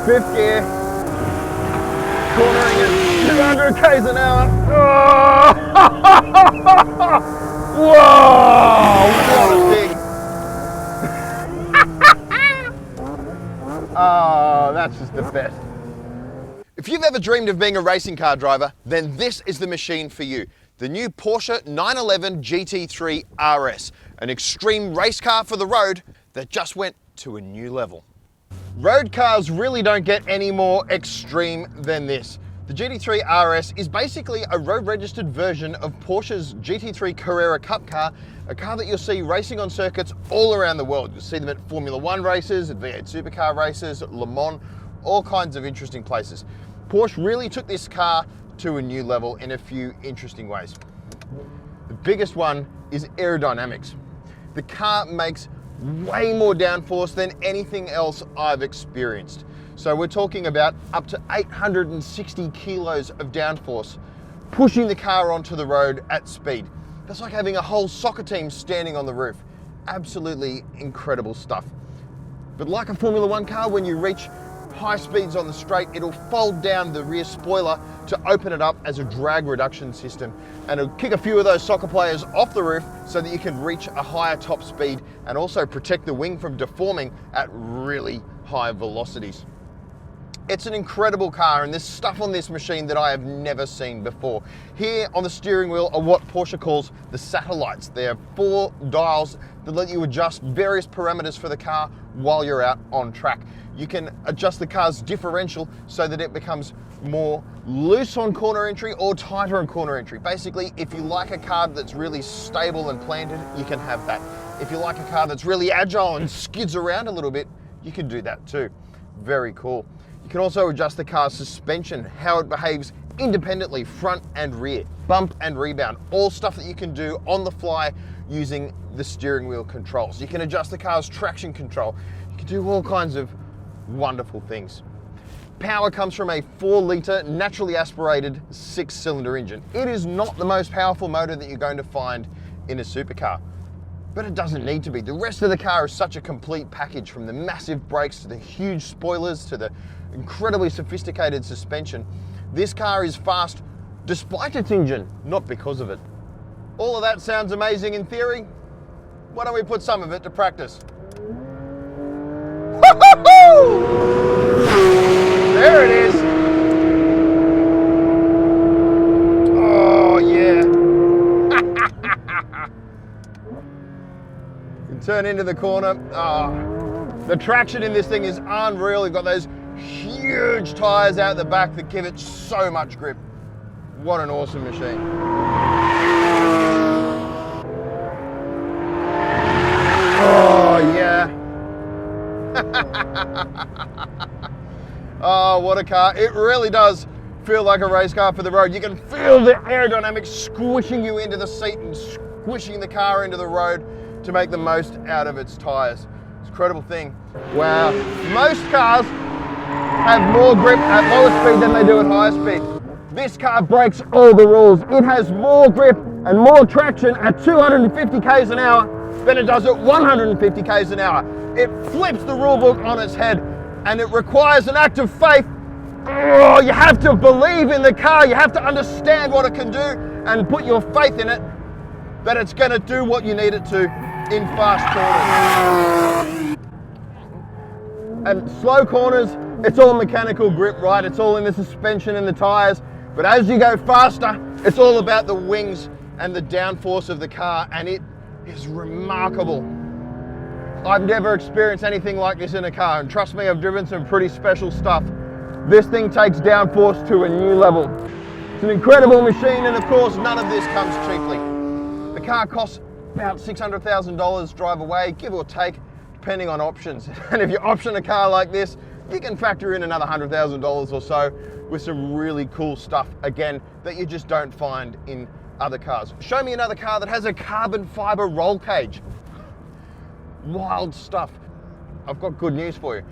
Fifth gear, cornering at 200 k's an hour. Oh! Whoa! What a thing! Oh, that's just the best. If you've ever dreamed of being a racing car driver, then this is the machine for you. The new Porsche 911 GT3 RS, an extreme race car for the road that just went to a new level. Road cars really don't get any more extreme than this. The GT3 RS is basically a road-registered version of Porsche's GT3 Carrera Cup car, a car that you'll see racing on circuits all around the world. You'll see them at Formula One races, at V8 supercar races, at Le Mans, all kinds of interesting places. Porsche really took this car to a new level in a few interesting ways. The biggest one is aerodynamics. The car makes way more downforce than anything else I've experienced. So we're talking about up to 860 kilos of downforce pushing the car onto the road at speed. That's like having a whole soccer team standing on the roof. Absolutely incredible stuff. But like a Formula One car, when you reach high speeds on the straight, it'll fold down the rear spoiler to open it up as a drag reduction system, and it'll kick a few of those soccer players off the roof so that you can reach a higher top speed and also protect the wing from deforming at really high velocities. It's an incredible car, and there's stuff on this machine that I have never seen before. Here on the steering wheel are what Porsche calls the satellites. They're 4 dials that let you adjust various parameters for the car while you're out on track. You can adjust the car's differential so that it becomes more loose on corner entry or tighter on corner entry. Basically, if you like a car that's really stable and planted, you can have that. If you like a car that's really agile and skids around a little bit, you can do that too. Very cool. You can also adjust the car's suspension, how it behaves independently, front and rear, bump and rebound, all stuff that you can do on the fly using the steering wheel controls. You can adjust the car's traction control. You can do all kinds of wonderful things. Power comes from a 4-litre naturally aspirated 6-cylinder engine. It is not the most powerful motor that you're going to find in a supercar, but it doesn't need to be. The rest of the car is such a complete package, from the massive brakes to the huge spoilers to the incredibly sophisticated suspension. This car is fast despite its engine, not because of it. All of that sounds amazing in theory. Why don't we put some of it to practice? There it is. Oh yeah. You turn into the corner. Oh, the traction in this thing is unreal. You've got those huge tires out the back that give it so much grip. What an awesome machine. Oh yeah. Oh, what a car. It really does feel like a race car for the road. You can feel the aerodynamics squishing you into the seat and squishing the car into the road to make the most out of its tires. It's an incredible thing. Wow. Most cars have more grip at lower speed than they do at higher speed. This car breaks all the rules. It has more grip and more traction at 250 k's an hour than it does at 150 k's an hour. It flips the rule book on its head, and it requires an act of faith. Oh, you have to believe in the car. You have to understand what it can do and put your faith in it that it's going to do what you need it to in fast corners. And slow corners, it's all mechanical grip, right? It's all in the suspension and the tires. But as you go faster, it's all about the wings and the downforce of the car, and it is remarkable. I've never experienced anything like this in a car, and trust me, I've driven some pretty special stuff. This thing takes downforce to a new level. It's an incredible machine, and of course, none of this comes cheaply. The car costs about $600,000 drive away, give or take, depending on options. And if you option a car like this, you can factor in another $100,000 or so with some really cool stuff, again, that you just don't find in other cars. Show me another car that has a carbon fiber roll cage. Wild stuff. I've got good news for you.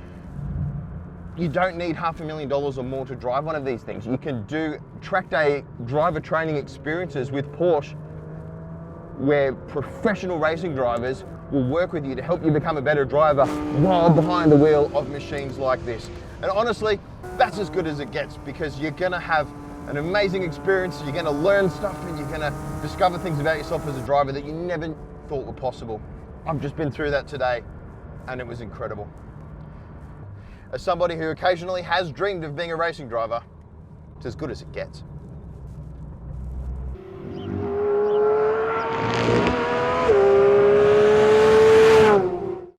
You don't need $500,000 or more to drive one of these things. You can do track day driver training experiences with Porsche, where professional racing drivers will work with you to help you become a better driver while behind the wheel of machines like this. And honestly, that's as good as it gets, because you're gonna have an amazing experience, you're gonna learn stuff, and you're gonna discover things about yourself as a driver that you never thought were possible. I've just been through that today, and it was incredible. As somebody who occasionally has dreamed of being a racing driver, it's as good as it gets.